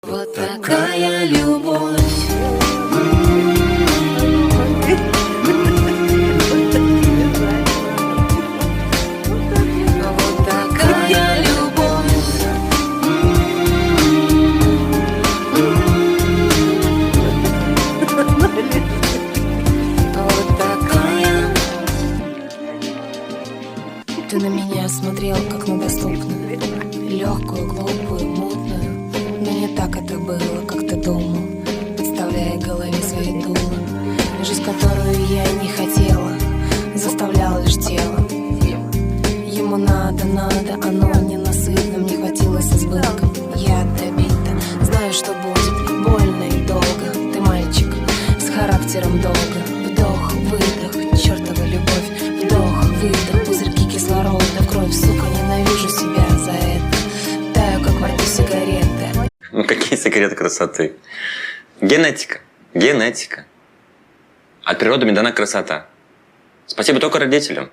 Вот такая любовь. Вот такая любовь. Вот такая. Ты на меня смотрел как на доступную, легкую, глупую, мутную. Но не так это было, как ты думал, представляя в голове свои дулы. Жизнь, которую я не хотела, заставляла лишь тело. Ему надо, оно ненасытно, мне хватило с избытком. Я добита, знаю, что будет больно и долго. Ты мальчик с характером долго. Вдох, выдох, чертова любовь. Вдох, выдох, пузырьки кислорода в кровь. Сука, ненавижу себя за это. Таю, как во рту сигареты. Ну какие секреты красоты? Генетика. Генетика. От природы мне дана красота. Спасибо только родителям.